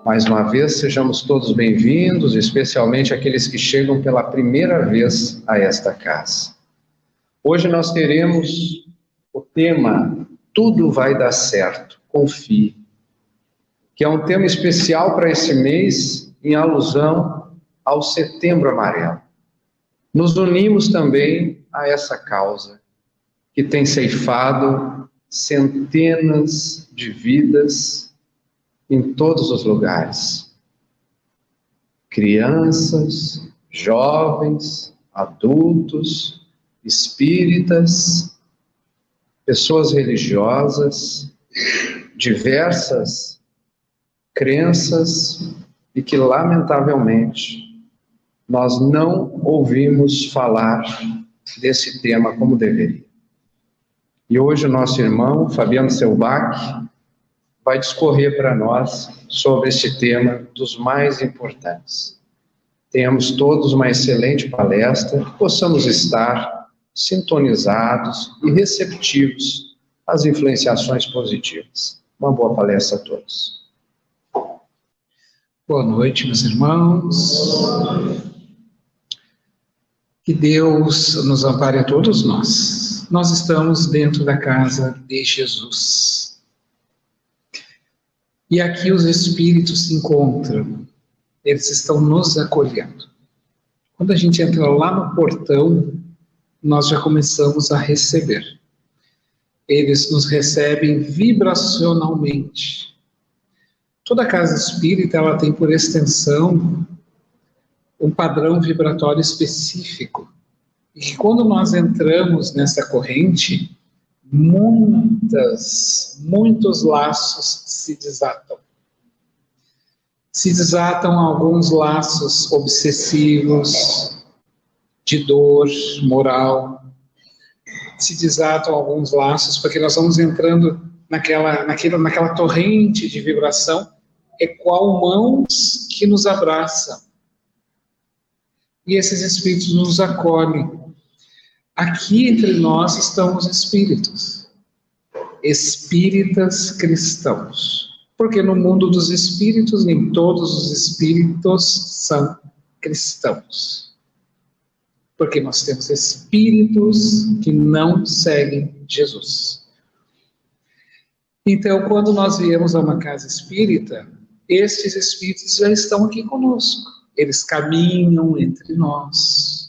Mais uma vez, sejamos todos bem-vindos, especialmente aqueles que chegam pela primeira vez a esta casa. Hoje nós teremos o tema Tudo vai dar certo, confie, que é um tema especial para esse mês, em alusão ao Setembro Amarelo. Nos unimos também a essa causa, que tem ceifado centenas de vidas em todos os lugares. Crianças, jovens, adultos, espíritas, pessoas religiosas, diversas crenças e que, lamentavelmente, nós não ouvimos falar desse tema como deveria. E hoje o nosso irmão, Fabiano Selbach, vai discorrer para nós sobre esse tema dos mais importantes. Tenhamos todos uma excelente palestra, que possamos estar sintonizados e receptivos às influenciações positivas. Uma boa palestra a todos. Boa noite, meus irmãos. Que Deus nos ampare a todos nós. Nós estamos dentro da casa de Jesus. E aqui os Espíritos se encontram, eles estão nos acolhendo. Quando a gente entra lá no portão, nós já começamos a receber. Eles nos recebem vibracionalmente. Toda casa espírita, ela tem por extensão um padrão vibratório específico. E que quando nós entramos nessa corrente, muitos laços se desatam. Se desatam alguns laços obsessivos, de dor moral. Se desatam alguns laços, porque nós vamos entrando naquela torrente de vibração, é qual mãos que nos abraçam. E esses espíritos nos acolhem. Aqui entre nós estão os espíritos, espíritas cristãos, porque no mundo dos espíritos nem todos os espíritos são cristãos, porque nós temos espíritos que não seguem Jesus. Então, quando nós viemos a uma casa espírita, estes espíritos já estão aqui conosco, eles caminham entre nós.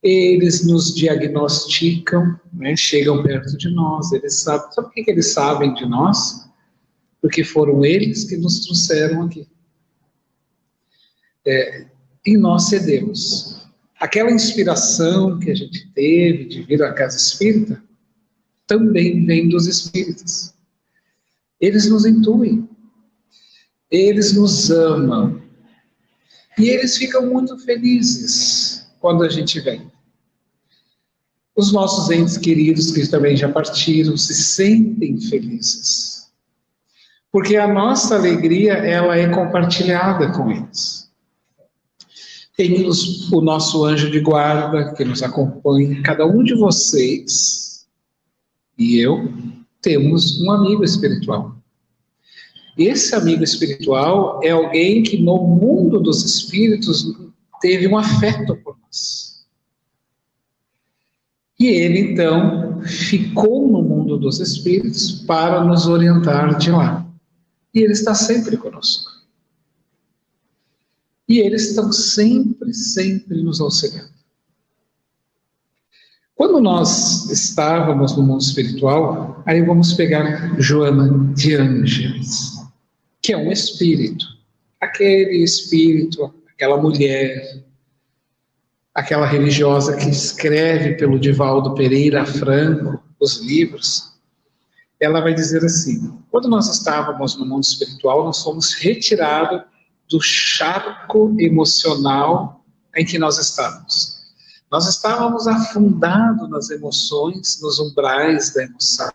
Eles nos diagnosticam, né? Chegam perto de nós, eles sabem. Sabe por que eles sabem de nós? Porque foram eles que nos trouxeram aqui. E nós cedemos. Aquela inspiração que a gente teve de vir à casa espírita, também vem dos espíritos. Eles nos intuem, eles nos amam, e eles ficam muito felizes quando a gente vem. Os nossos entes queridos que também já partiram se sentem felizes, porque a nossa alegria, ela é compartilhada com eles. Tem o nosso anjo de guarda que nos acompanha. Cada um de vocês e eu temos um amigo espiritual. Esse amigo espiritual é alguém que no mundo dos espíritos teve um afeto por nós. E ele, então, ficou no mundo dos espíritos para nos orientar de lá. E ele está sempre conosco. E eles estão sempre nos auxiliando. Quando nós estávamos no mundo espiritual, aí vamos pegar Joana de Ângeles, que é um espírito. Aquele espírito, aquela mulher, aquela religiosa que escreve pelo Divaldo Pereira Franco os livros, ela vai dizer assim: quando nós estávamos no mundo espiritual, nós fomos retirados do charco emocional em que nós estávamos. Nós estávamos afundados nas emoções, nos umbrais da emoção.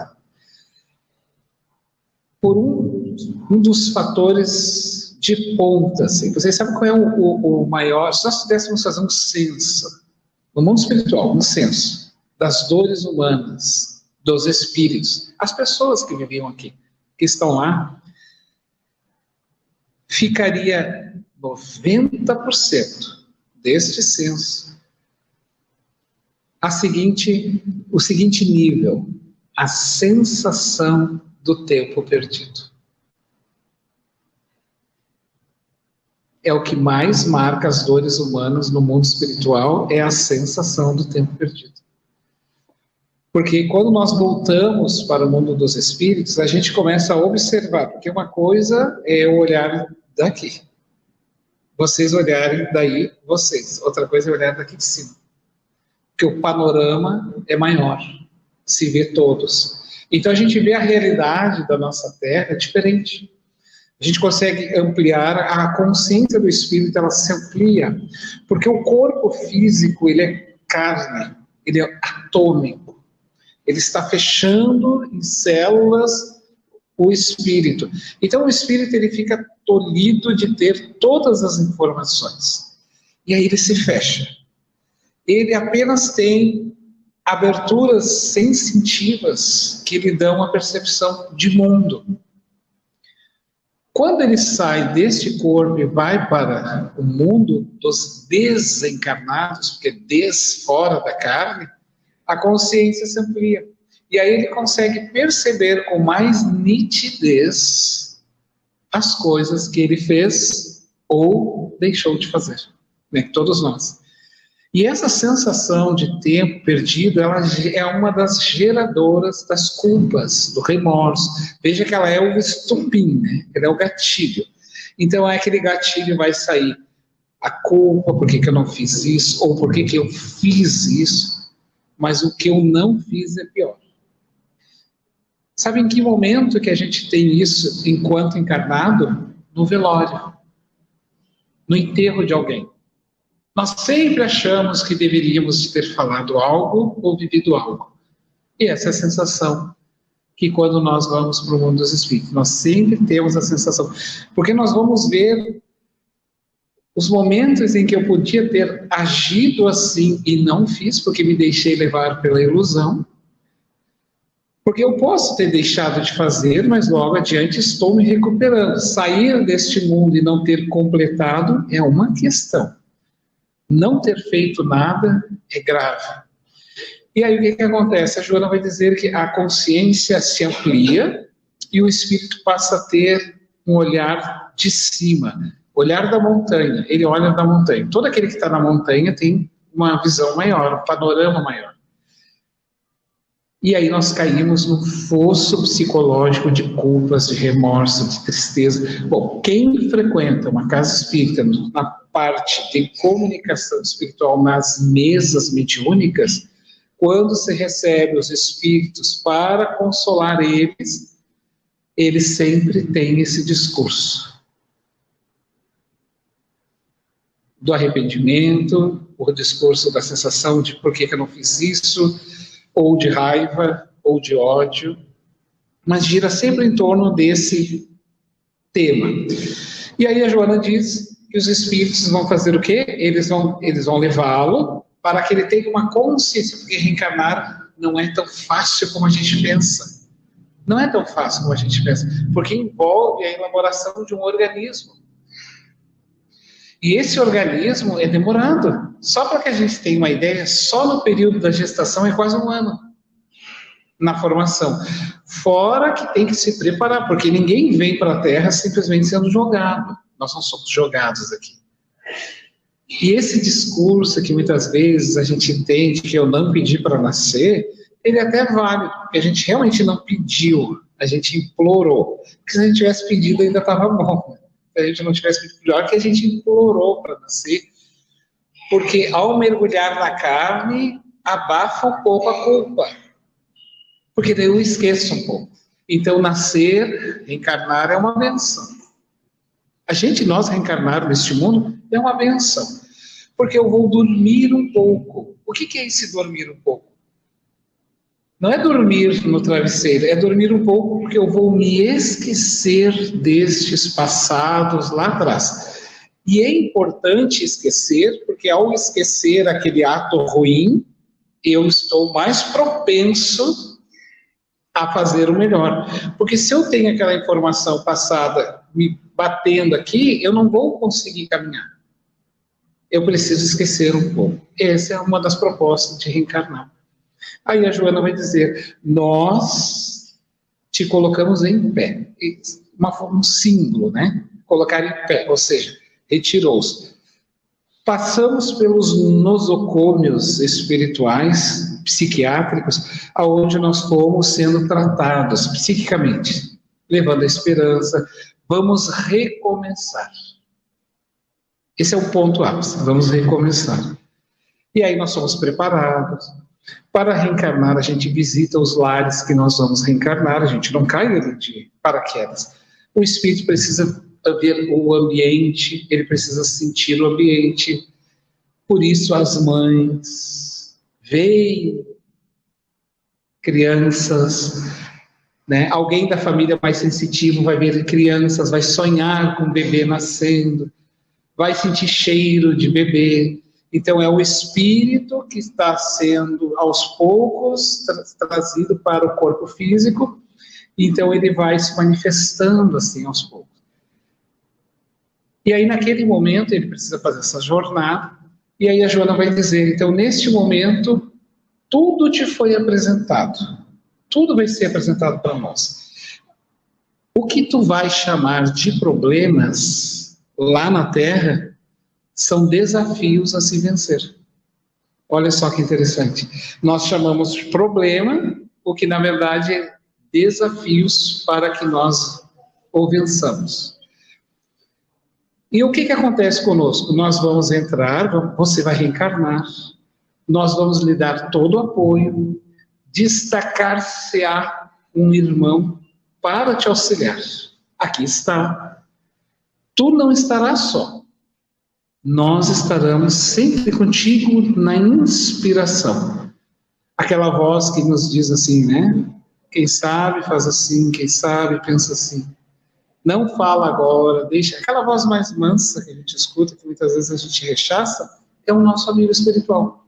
Por um dos fatores de ponta, assim. Vocês sabem qual é o maior? Se nós pudéssemos fazer um censo, no mundo espiritual, um censo das dores humanas, dos espíritos, as pessoas que viviam aqui, que estão lá, ficaria 90% deste censo o seguinte nível: a sensação do tempo perdido. É o que mais marca as dores humanas no mundo espiritual, é a sensação do tempo perdido. Porque quando nós voltamos para o mundo dos espíritos, a gente começa a observar, porque uma coisa é o olhar daqui. Vocês olharem daí, vocês. Outra coisa é olhar daqui de cima. Porque o panorama é maior, se vê todos. Então a gente vê a realidade da nossa Terra diferente. A gente consegue ampliar a consciência do espírito, ela se amplia, porque o corpo físico, ele é carne, ele é atômico, ele está fechando em células o espírito. Então o espírito, ele fica tolhido de ter todas as informações, e aí ele se fecha. Ele apenas tem aberturas sensitivas que lhe dão a percepção de mundo. Quando ele sai deste corpo e vai para o mundo dos desencarnados, porque fora da carne, a consciência se amplia. E aí ele consegue perceber com mais nitidez as coisas que ele fez ou deixou de fazer. Né? Todos nós. E essa sensação de tempo perdido, ela é uma das geradoras das culpas, do remorso. Veja que ela é o estupim, né? Ela é o gatilho. Então, aquele gatilho vai sair a culpa, por que eu não fiz isso, ou por que eu fiz isso, mas o que eu não fiz é pior. Sabe em que momento que a gente tem isso enquanto encarnado? No velório, no enterro de alguém. Nós sempre achamos que deveríamos ter falado algo ou vivido algo. E essa é a sensação que quando nós vamos para o mundo dos espíritos, nós sempre temos a sensação. Porque nós vamos ver os momentos em que eu podia ter agido assim e não fiz, porque me deixei levar pela ilusão. Porque eu posso ter deixado de fazer, mas logo adiante estou me recuperando. Sair deste mundo e não ter completado é uma questão. Não ter feito nada é grave. E aí o que acontece? A Joana vai dizer que a consciência se amplia e o espírito passa a ter um olhar de cima, olhar da montanha. Ele olha da montanha. Todo aquele que está na montanha tem uma visão maior, um panorama maior. E aí nós caímos no fosso psicológico de culpas, de remorso, de tristeza. Bom, quem frequenta uma casa espírita na parte de comunicação espiritual nas mesas mediúnicas, quando se recebe os espíritos para consolar eles sempre têm esse discurso do arrependimento, o discurso da sensação de por que eu não fiz isso, ou de raiva, ou de ódio, mas gira sempre em torno desse tema. E aí a Joana diz que os espíritos vão fazer o quê? Eles vão levá-lo para que ele tenha uma consciência, porque reencarnar não é tão fácil como a gente pensa. Não é tão fácil como a gente pensa, porque envolve a elaboração de um organismo. E esse organismo é demorado. Só para que a gente tenha uma ideia, só no período da gestação é quase 1 ano na formação. Fora que tem que se preparar, porque ninguém vem para a Terra simplesmente sendo jogado. Nós não somos jogados aqui. E esse discurso que muitas vezes a gente entende que eu não pedi para nascer, ele é até válido, porque a gente realmente não pediu, a gente implorou. Porque se a gente tivesse pedido ainda estava bom. Se a gente não tivesse pedido, pior que a gente implorou para nascer, porque ao mergulhar na carne, abafa um pouco a culpa. Porque daí eu esqueço um pouco. Então, nascer, reencarnar é uma benção. Nós reencarnar neste mundo é uma benção. Porque eu vou dormir um pouco. O que é esse dormir um pouco? Não é dormir no travesseiro, é dormir um pouco porque eu vou me esquecer destes passados lá atrás. E é importante esquecer, porque ao esquecer aquele ato ruim, eu estou mais propenso a fazer o melhor. Porque se eu tenho aquela informação passada me batendo aqui, eu não vou conseguir caminhar. Eu preciso esquecer um pouco. Essa é uma das propostas de reencarnar. Aí a vai dizer, nós te colocamos em pé. Um símbolo, né? Colocar em pé, ou seja, retirou-se. Passamos pelos nosocômios espirituais, psiquiátricos, aonde nós fomos sendo tratados psiquicamente, levando a esperança. Vamos recomeçar. Esse é o ponto ápice, vamos recomeçar. E aí nós somos preparados. Para reencarnar, a gente visita os lares que nós vamos reencarnar, a gente não cai ali de paraquedas. O espírito precisa ver o ambiente, ele precisa sentir o ambiente. Por isso as mães veem crianças, né? Alguém da família mais sensitivo vai ver crianças, vai sonhar com o bebê nascendo, vai sentir cheiro de bebê. Então é o espírito que está sendo aos poucos trazido para o corpo físico, então ele vai se manifestando assim aos poucos. E aí naquele momento ele precisa fazer essa jornada, e aí a Joana vai dizer, então neste momento tudo te foi apresentado, tudo vai ser apresentado para nós. O que tu vai chamar de problemas lá na Terra são desafios a se vencer. Olha só que interessante. Nós chamamos de problema, o que na verdade é desafios para que nós o vençamos. E o que acontece conosco? Nós vamos entrar, você vai reencarnar, nós vamos lhe dar todo o apoio, destacar-se-á um irmão para te auxiliar. Aqui está. Tu não estarás só. Nós estaremos sempre contigo na inspiração. Aquela voz que nos diz assim, né? Quem sabe faz assim, quem sabe pensa assim. Não fala agora, deixa. Aquela voz mais mansa que a gente escuta, que muitas vezes a gente rechaça, é o nosso amigo espiritual.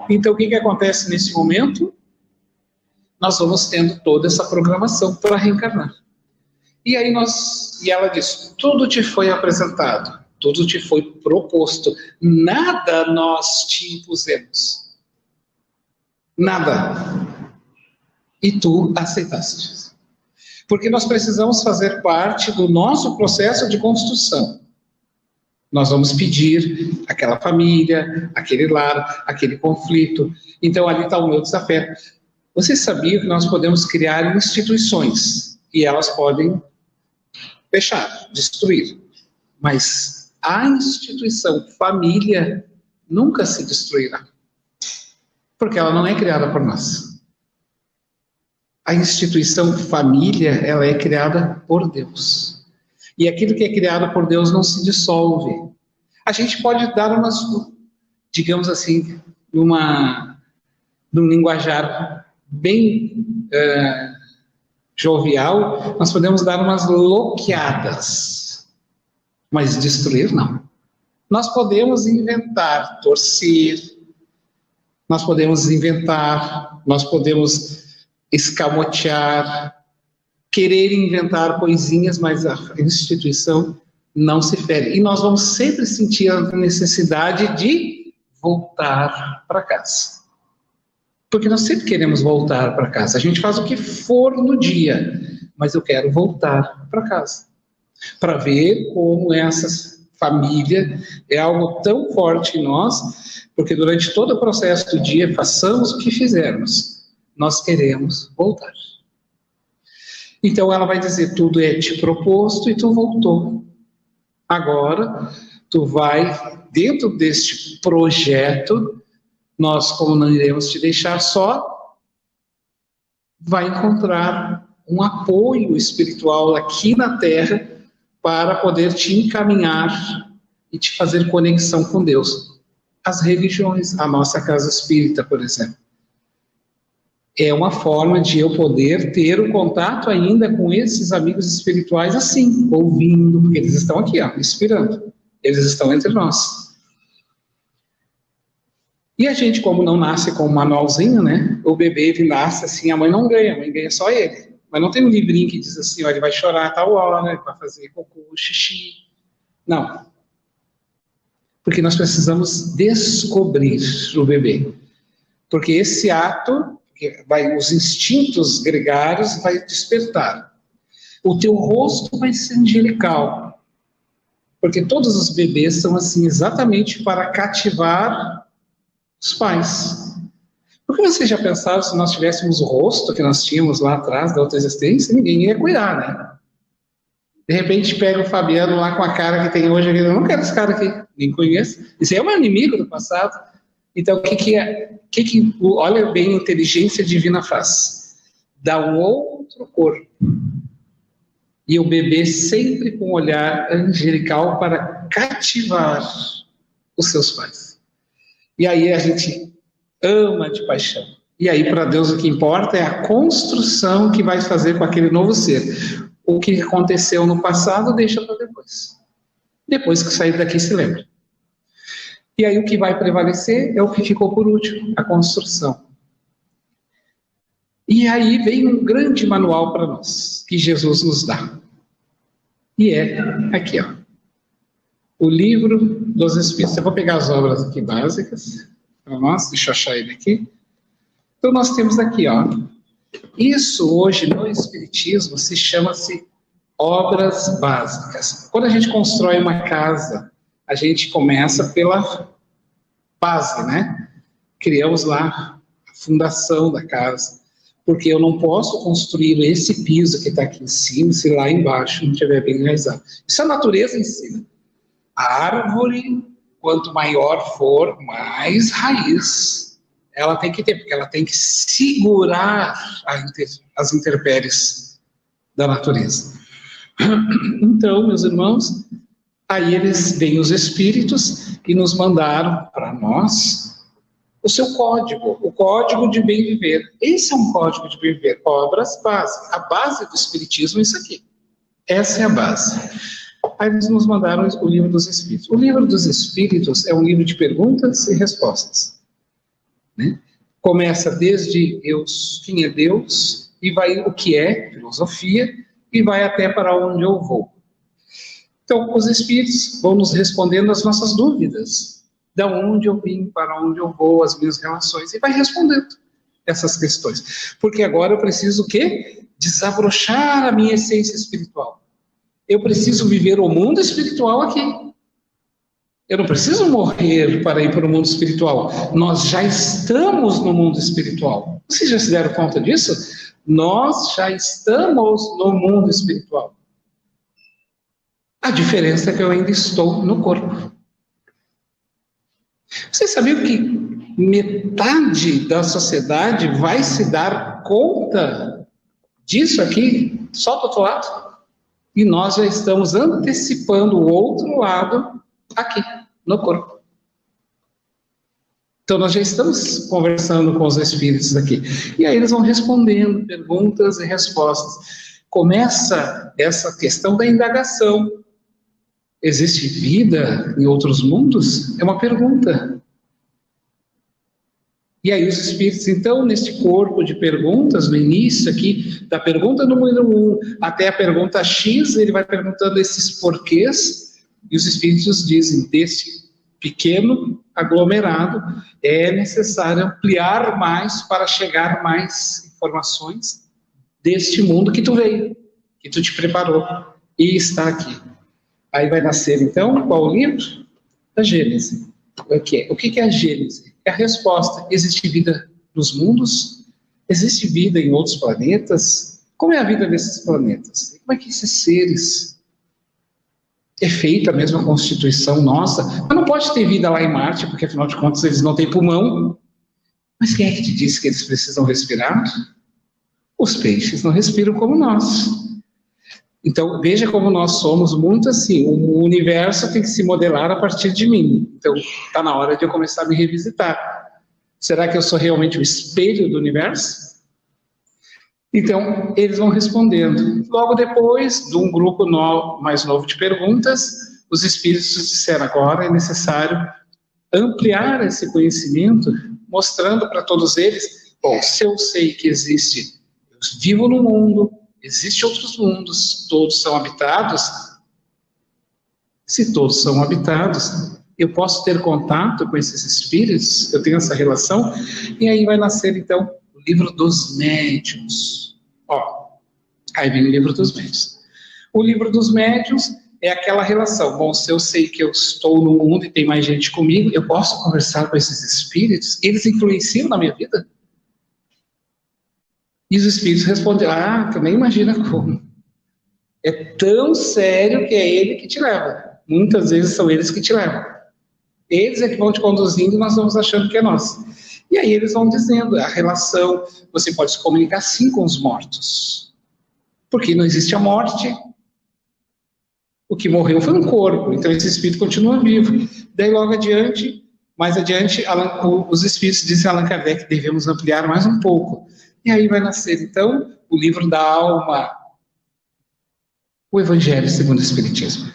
Então o que acontece nesse momento? Nós vamos tendo toda essa programação para reencarnar. E aí ela diz, tudo te foi apresentado. Tudo te foi proposto. Nada nós te impusemos. Nada. E tu aceitaste. Porque nós precisamos fazer parte do nosso processo de construção. Nós vamos pedir aquela família, aquele lar, aquele conflito. Então ali está o meu desafio. Vocês sabiam que nós podemos criar instituições e elas podem fechar, destruir. Mas a instituição família nunca se destruirá, porque ela não é criada por nós. A instituição família, ela é criada por Deus. E aquilo que é criado por Deus não se dissolve. A gente pode dar umas, digamos assim, num linguajar bem jovial, nós podemos dar umas loqueadas. Mas destruir, não. Nós podemos inventar, torcer, nós podemos inventar, nós podemos escamotear, querer inventar coisinhas, mas a instituição não se fere. E nós vamos sempre sentir a necessidade de voltar para casa. Porque nós sempre queremos voltar para casa. A gente faz o que for no dia, mas eu quero voltar para casa. Para ver como essa família é algo tão forte em nós, porque durante todo o processo do dia, façamos o que fizermos, nós queremos voltar. Então ela vai dizer, tudo é te proposto e tu voltou. Agora, tu vai, dentro deste projeto, nós, como não iremos te deixar só, vai encontrar um apoio espiritual aqui na Terra, para poder te encaminhar e te fazer conexão com Deus. As religiões, a nossa casa espírita, por exemplo, é uma forma de eu poder ter um contato ainda com esses amigos espirituais assim, ouvindo, porque eles estão aqui, ó, inspirando. Eles estão entre nós. E a gente, como não nasce com um manualzinho, né? O bebê, ele nasce assim, a mãe não ganha, a mãe ganha só ele. Mas não tem um livrinho que diz assim, ó, ele vai chorar a tal hora, ele vai fazer cocô, xixi. Não. Porque nós precisamos descobrir o bebê. Porque esse ato, os instintos gregários vai despertar. O teu rosto vai ser angelical. Porque todos os bebês são assim exatamente para cativar os pais. Porque vocês já pensaram se nós tivéssemos o rosto que nós tínhamos lá atrás da outra existência, ninguém ia cuidar, né? De repente pega o Fabiano lá com a cara que tem hoje, eu não quero esse cara aqui, nem conheço. Esse é um inimigo do passado. Então, o que olha bem a inteligência divina faz? Dá um outro corpo. E o bebê sempre com um olhar angelical para cativar os seus pais. E aí a gente ama de paixão. E aí para Deus o que importa é a construção que vai fazer com aquele novo ser. O que aconteceu no passado deixa para depois. Depois que sair daqui se lembra. E aí o que vai prevalecer é o que ficou por último, a construção. E aí vem um grande manual para nós, que Jesus nos dá. E é aqui, ó. O Livro dos Espíritos. Eu vou pegar as obras aqui básicas para nós, deixa eu achar ele aqui. Então nós temos aqui, ó. Isso hoje no Espiritismo se chama-se obras básicas. Quando a gente constrói uma casa, a gente começa pela base, né? Criamos lá a fundação da casa. Porque eu não posso construir esse piso que está aqui em cima se lá embaixo não estiver bem enraizado. Isso a natureza ensina. A árvore, quanto maior for, mais raiz ela tem que ter, porque ela tem que segurar as intempéries da natureza. Então, meus irmãos, aí vêm os espíritos e nos mandaram para nós o seu código, o código de bem viver. Esse é um código de bem viver, obras básicas. A base do espiritismo é isso aqui. Essa é a base. Aí eles nos mandaram o Livro dos Espíritos. O Livro dos Espíritos é um livro de perguntas e respostas. Né? Começa desde Deus, quem é Deus, e vai o que é, filosofia, e vai até para onde eu vou. Então, os Espíritos vão nos respondendo as nossas dúvidas. Da onde eu vim, para onde eu vou, as minhas relações, e vai respondendo essas questões. Porque agora eu preciso o quê? Desabrochar a minha essência espiritual. Eu preciso viver o mundo espiritual aqui. Eu não preciso morrer para ir para o mundo espiritual. Nós já estamos no mundo espiritual. Vocês já se deram conta disso? Nós já estamos no mundo espiritual. A diferença é que eu ainda estou no corpo. Vocês sabiam que metade da sociedade vai se dar conta disso aqui, só do outro lado? E nós já estamos antecipando o outro lado aqui, no corpo. Então nós já estamos conversando com os espíritos aqui. E aí eles vão respondendo perguntas e respostas. Começa essa questão da indagação. Existe vida em outros mundos? É uma pergunta. E aí os espíritos, então, neste corpo de perguntas, no início aqui, da pergunta número 1 até a pergunta X, ele vai perguntando esses porquês, e os espíritos dizem, desse pequeno aglomerado, é necessário ampliar mais para chegar mais informações deste mundo que tu veio, que tu te preparou, e está aqui. Aí vai nascer, então, qual o livro? A Gênese. O que é a Gênese? É a resposta. Existe vida nos mundos? Existe vida em outros planetas? Como é a vida desses planetas? Como é que esses seres... É feita a mesma constituição nossa? Mas não pode ter vida lá em Marte, porque, afinal de contas, eles não têm pulmão. Mas quem é que te disse que eles precisam respirar? Os peixes não respiram como nós. Então, veja como nós somos muito assim, o universo tem que se modelar a partir de mim. Então, está na hora de eu começar a me revisitar. Será que eu sou realmente o espelho do universo? Então, eles vão respondendo. Logo depois, de um grupo mais novo de perguntas, os espíritos disseram, agora é necessário ampliar esse conhecimento, mostrando para todos eles, bom, se eu sei que existe, eu vivo no mundo, Existem outros mundos, todos são habitados. Se todos são habitados, eu posso ter contato com esses espíritos, eu tenho essa relação, e aí vai nascer, então, o livro dos médiuns. Aí vem o livro dos médiuns. O livro dos médiuns é aquela relação. Bom, se eu sei que eu estou no mundo e tem mais gente comigo, eu posso conversar com esses espíritos? Eles influenciam na minha vida? E os espíritos respondem, tu nem imagina como. É tão sério que é ele que te leva. Muitas vezes são eles que te levam. Eles é que vão te conduzindo e nós vamos achando que é nós. E aí eles vão dizendo, a relação, você pode se comunicar sim com os mortos. Porque não existe a morte. O que morreu foi um corpo, então esse espírito continua vivo. Daí logo adiante, mais adiante, os espíritos dizem a Allan Kardec que devemos ampliar mais um pouco. E aí vai nascer, então, o livro da alma, o Evangelho segundo o Espiritismo.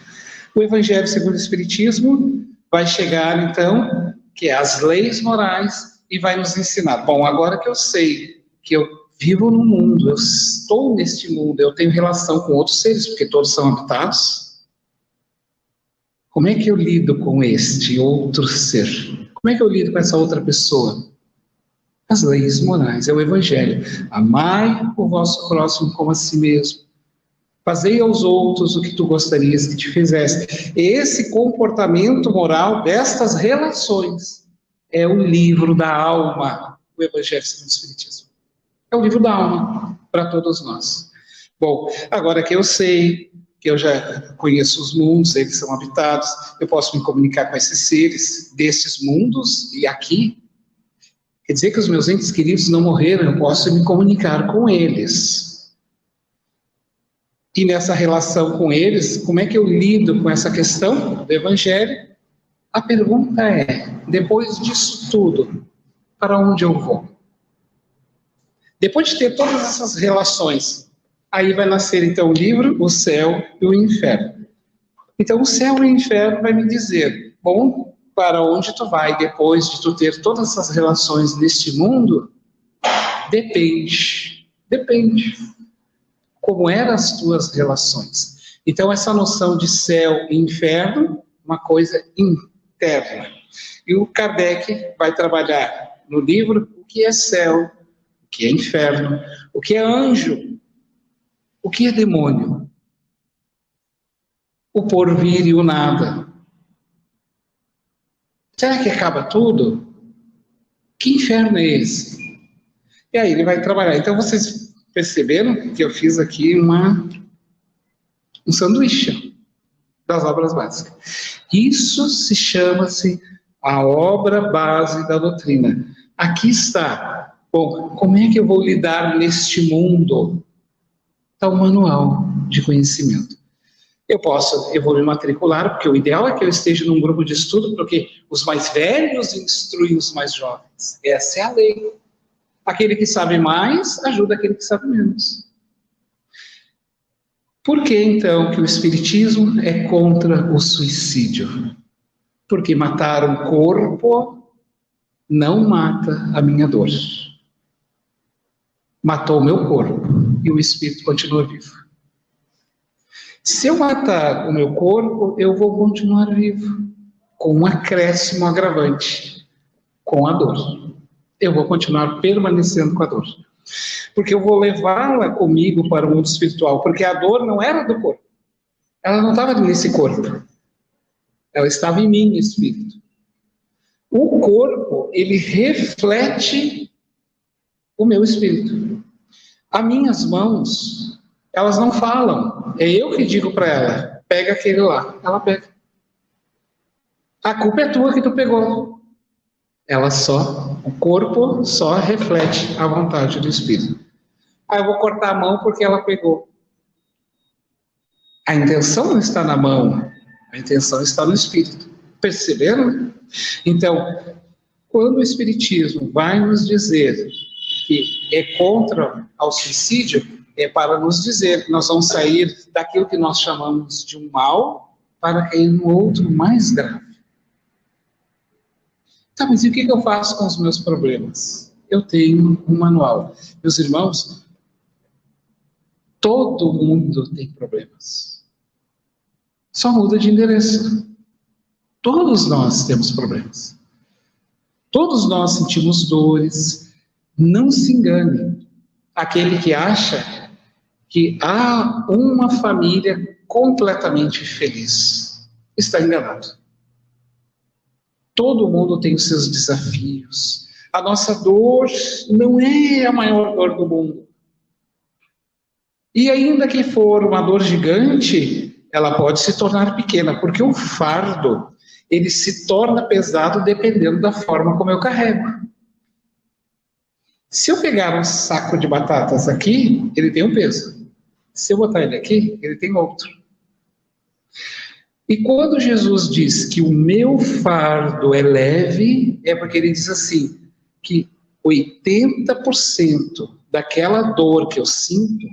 O Evangelho segundo o Espiritismo vai chegar, então, que é as leis morais, e vai nos ensinar. Bom, agora que eu sei que eu vivo no mundo, eu estou neste mundo, eu tenho relação com outros seres, porque todos são habitados, como é que eu lido com este outro ser? Como é que eu lido com essa outra pessoa? As leis morais, é o Evangelho. Amai o vosso próximo como a si mesmo. Fazei aos outros o que tu gostarias que te fizesse. Esse comportamento moral destas relações é o livro da alma, o Evangelho segundo o Espiritismo. É o livro da alma para todos nós. Bom, agora que eu sei, que eu já conheço os mundos, eles são habitados, eu posso me comunicar com esses seres destes mundos e aqui. Quer dizer que os meus entes queridos não morreram, eu posso me comunicar com eles. E nessa relação com eles, como é que eu lido com essa questão do Evangelho? A pergunta é, depois disso tudo, para onde eu vou? Depois de ter todas essas relações, aí vai nascer então o livro, o céu e o inferno. Então o céu e o inferno vai me dizer, bom, para onde tu vai depois de tu ter todas essas relações neste mundo? Depende. Como eram as tuas relações? Então essa noção de céu e inferno, uma coisa interna. E o Kardec vai trabalhar no livro o que é céu, o que é inferno, o que é anjo, o que é demônio, o porvir e o nada. Será que acaba tudo? Que inferno é esse? E aí ele vai trabalhar. Então vocês perceberam que eu fiz aqui um sanduíche das obras básicas. Isso se chama-se a obra base da doutrina. Aqui está. Bom, como é que eu vou lidar neste mundo? Está o manual de conhecimento. Eu vou me matricular, porque o ideal é que eu esteja num grupo de estudo, porque os mais velhos instruem os mais jovens. Essa é a lei. Aquele que sabe mais, ajuda aquele que sabe menos. Por que, então, que o Espiritismo é contra o suicídio? Porque matar um corpo não mata a minha dor. Matou o meu corpo e o espírito continua vivo. Se eu matar o meu corpo, eu vou continuar vivo, com um acréscimo agravante, com a dor. Eu vou continuar permanecendo com a dor. Porque eu vou levá-la comigo para o mundo espiritual, porque a dor não era do corpo. Ela não estava nesse corpo. Ela estava em mim, espírito. O corpo, ele reflete o meu espírito. As minhas mãos, elas não falam. É eu que digo para ela, pega aquele lá. Ela pega. A culpa é tua que tu pegou. O corpo só reflete a vontade do espírito. Eu vou cortar a mão porque ela pegou. A intenção não está na mão, a intenção está no espírito. Perceberam? Então, quando o Espiritismo vai nos dizer que é contra ao suicídio, é para nos dizer que nós vamos sair daquilo que nós chamamos de um mal para cair no outro mais grave. Tá, mas e o que eu faço com os meus problemas? Eu tenho um manual. Meus irmãos, Todo mundo tem problemas. Só muda de endereço. Todos nós temos problemas. Todos nós sentimos dores. Não se engane. Aquele que acha que há uma família completamente feliz está enganado. Todo mundo tem os seus desafios. A nossa dor não é a maior dor do mundo. E ainda que for uma dor gigante, ela pode se tornar pequena, porque o fardo, ele se torna pesado dependendo da forma como eu carrego. Se eu pegar um saco de batatas aqui, ele tem um peso. Se eu botar ele aqui, ele tem outro. E quando Jesus diz que o meu fardo é leve, é porque ele diz assim, que 80% daquela dor que eu sinto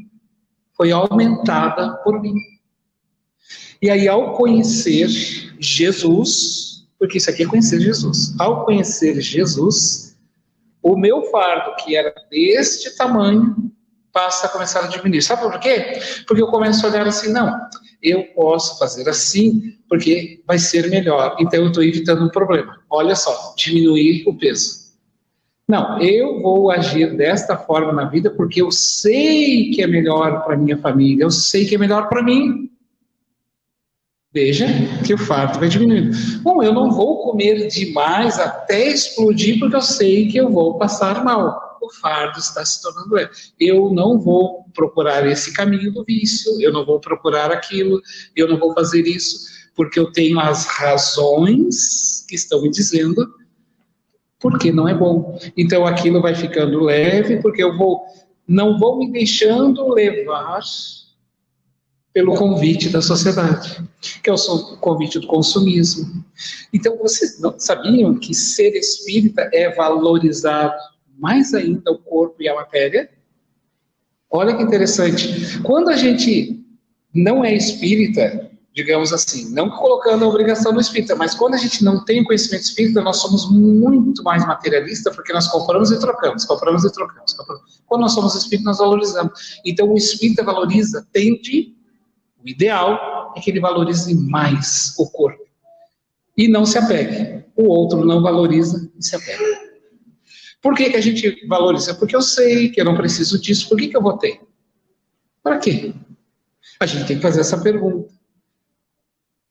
foi aumentada por mim. E aí, ao conhecer Jesus, porque isso aqui é conhecer Jesus, ao conhecer Jesus, o meu fardo, que era deste tamanho, passa a começar a diminuir. Sabe por quê? Porque eu começo a olhar assim, não, eu posso fazer assim, porque vai ser melhor. Então eu estou evitando um problema. Olha só, diminuir o peso. Não, eu vou agir desta forma na vida porque eu sei que é melhor para minha família, eu sei que é melhor para mim. Veja que o fardo vai diminuindo. Bom, eu não vou comer demais até explodir porque eu sei que eu vou passar mal. O fardo está se tornando leve. Eu não vou procurar esse caminho do vício, eu não vou procurar aquilo, eu não vou fazer isso, porque eu tenho as razões que estão me dizendo porque não é bom. Então aquilo vai ficando leve, porque eu não vou me deixando levar pelo convite da sociedade, que é o convite do consumismo. Então vocês não sabiam que ser espírita é valorizar mais ainda o corpo e a matéria? Olha que interessante. Quando a gente não é espírita, digamos assim, não colocando a obrigação no espírita, mas quando a gente não tem conhecimento espírita, nós somos muito mais materialistas, porque nós compramos e trocamos. Quando nós somos espíritas, nós valorizamos. Então o espírita valoriza, o ideal é que ele valorize mais o corpo e não se apegue. O outro não valoriza e se apega. Por que a gente valoriza? Porque eu sei que eu não preciso disso. Por que eu vou ter? Para quê? A gente tem que fazer essa pergunta.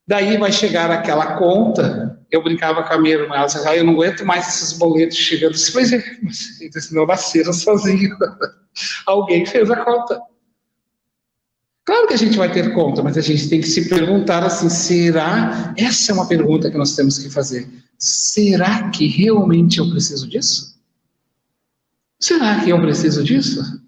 Daí vai chegar aquela conta. Eu brincava com a minha irmã, ela dizia, eu não aguento mais esses boletos chegando. Pois é, mas não nasceram sozinho. Alguém fez a conta. Claro que a gente vai ter conta, mas a gente tem que se perguntar assim, será? Essa é uma pergunta que nós temos que fazer. Será que realmente eu preciso disso? Será que eu preciso disso?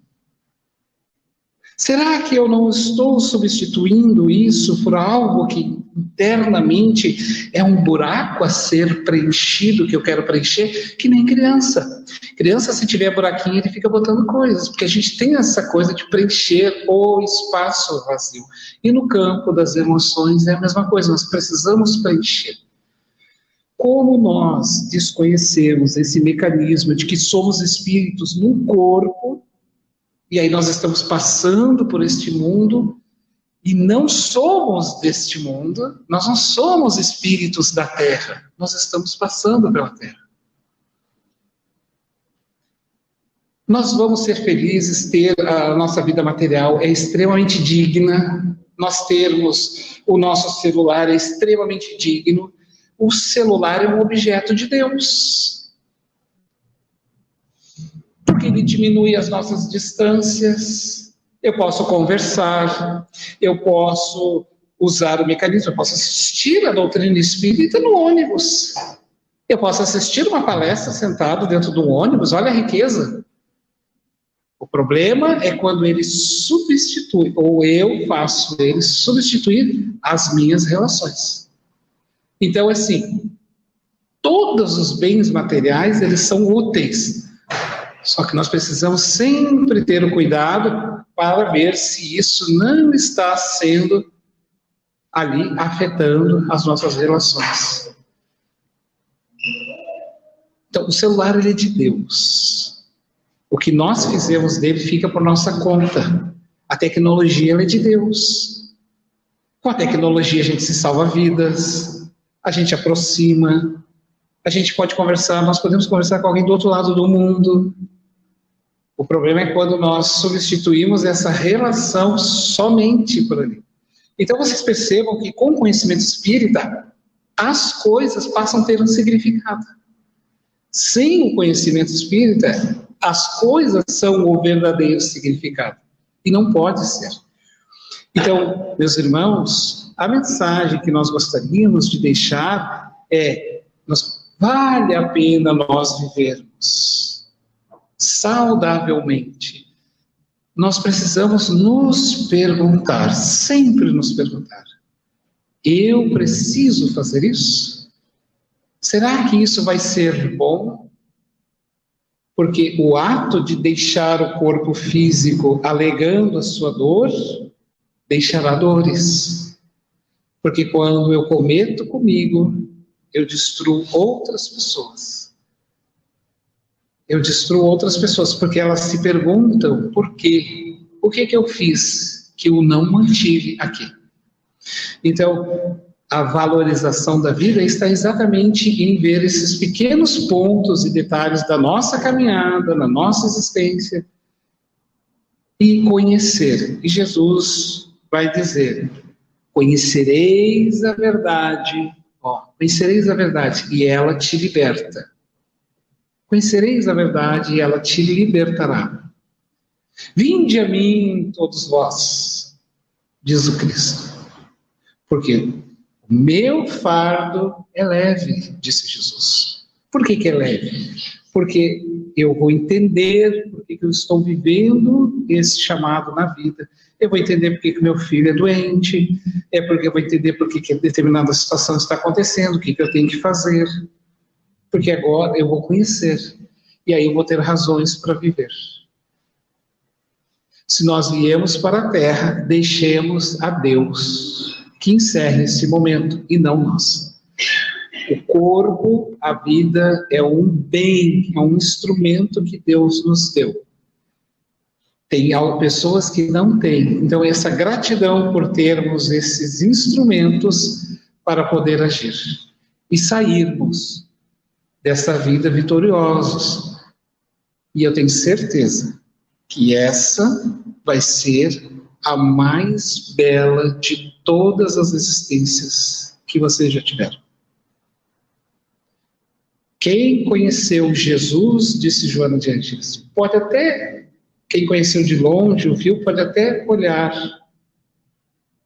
Será que eu não estou substituindo isso por algo que internamente é um buraco a ser preenchido, que eu quero preencher? Que nem criança. Criança, se tiver buraquinho, ele fica botando coisas, porque a gente tem essa coisa de preencher o espaço vazio. E no campo das emoções é a mesma coisa, nós precisamos preencher. Como nós desconhecemos esse mecanismo de que somos espíritos num corpo, e aí nós estamos passando por este mundo, e não somos deste mundo, nós não somos espíritos da Terra, nós estamos passando pela Terra. Nós vamos ser felizes, ter a nossa vida material é extremamente digna, nós termos o nosso celular é extremamente digno. O celular é um objeto de Deus. Porque ele diminui as nossas distâncias. Eu posso conversar, eu posso usar o mecanismo, eu posso assistir a doutrina espírita no ônibus. Eu posso assistir uma palestra sentado dentro de um ônibus, olha a riqueza. O problema é quando ele substitui, ou eu faço ele substituir as minhas relações. Então, assim, todos os bens materiais, eles são úteis. Só que nós precisamos sempre ter o cuidado para ver se isso não está sendo ali afetando as nossas relações. Então, o celular, ele é de Deus. O que nós fizemos dele fica por nossa conta. A tecnologia ela é de Deus. Com a tecnologia a gente se salva vidas, a gente aproxima, a gente pode conversar, nós podemos conversar com alguém do outro lado do mundo. O problema é quando nós substituímos essa relação somente por ali. Então vocês percebam que com o conhecimento espírita, as coisas passam a ter um significado. Sem o conhecimento espírita, as coisas são o verdadeiro significado. E não pode ser. Então, meus irmãos, a mensagem que nós gostaríamos de deixar é: vale a pena nós vivermos saudavelmente. Nós precisamos nos perguntar, sempre nos perguntar: eu preciso fazer isso? Será que isso vai ser bom? Porque o ato de deixar o corpo físico alegando a sua dor, deixará dores. Porque quando eu cometo comigo, eu destruo outras pessoas. Eu destruo outras pessoas, porque elas se perguntam por quê? O que eu fiz que eu não mantive aqui? Então, a valorização da vida está exatamente em ver esses pequenos pontos e detalhes da nossa caminhada, na nossa existência, e conhecer. E Jesus vai dizer: conhecereis a verdade, conhecereis a verdade, e ela te liberta. Conhecereis a verdade, e ela te libertará. Vinde a mim, todos vós, diz o Cristo, porque o meu fardo é leve, disse Jesus. Por que é leve? Porque eu vou entender por que eu estou vivendo esse chamado na vida. Eu vou entender por que meu filho é doente, porque eu vou entender por que determinada situação está acontecendo, o que eu tenho que fazer. Porque agora eu vou conhecer, e aí eu vou ter razões para viver. Se nós viemos para a Terra, deixemos a Deus que encerre esse momento, e não nós. O corpo, a vida, é um bem, é um instrumento que Deus nos deu. Tem pessoas que não têm. Então, essa gratidão por termos esses instrumentos para poder agir e sairmos dessa vida vitoriosos. E eu tenho certeza que essa vai ser a mais bela de todas as existências que vocês já tiveram. Quem conheceu Jesus, disse Joana de Angeles, pode até, quem conheceu de longe, ouviu, pode até olhar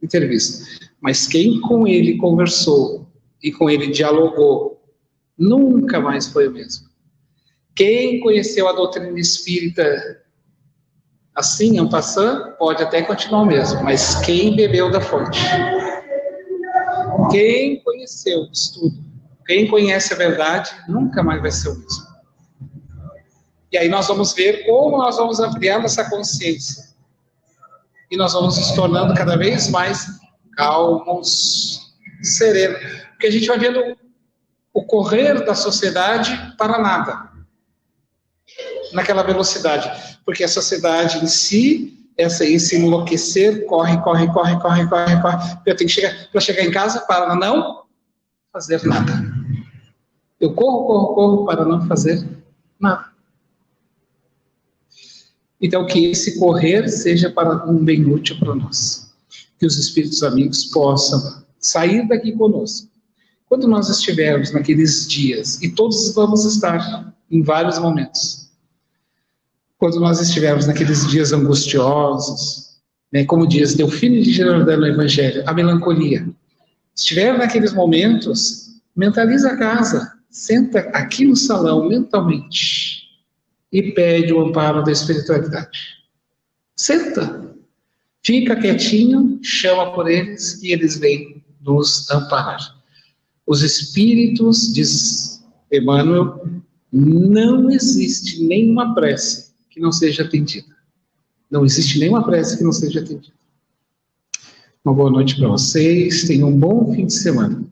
entrevista, mas quem com ele conversou e com ele dialogou, nunca mais foi o mesmo. Quem conheceu a doutrina espírita assim, en passant, pode até continuar o mesmo, mas quem bebeu da fonte, quem conheceu o estudo, quem conhece a verdade, nunca mais vai ser o mesmo. E aí nós vamos ver como nós vamos ampliando essa consciência. E nós vamos nos tornando cada vez mais calmos, serenos. Porque a gente vai vendo o correr da sociedade para nada. Naquela velocidade. Porque a sociedade em si, esse enlouquecer, corre. Eu tenho que chegar, para chegar em casa, para não fazer nada. Eu corro para não fazer nada. Então, que esse correr seja para um bem útil para nós. Que os espíritos amigos possam sair daqui conosco. Quando nós estivermos naqueles dias, e todos vamos estar em vários momentos, quando nós estivermos naqueles dias angustiosos, né, como diz Delfino de Girardin no Evangelho, a melancolia. Estiver naqueles momentos, mentaliza a casa, senta aqui no salão mentalmente e pede o amparo da espiritualidade. Senta, fica quietinho, chama por eles e eles vêm nos amparar. Os espíritos, diz Emmanuel, não existe nenhuma prece que não seja atendida. Não existe nenhuma prece que não seja atendida. Uma boa noite para vocês, tenham um bom fim de semana.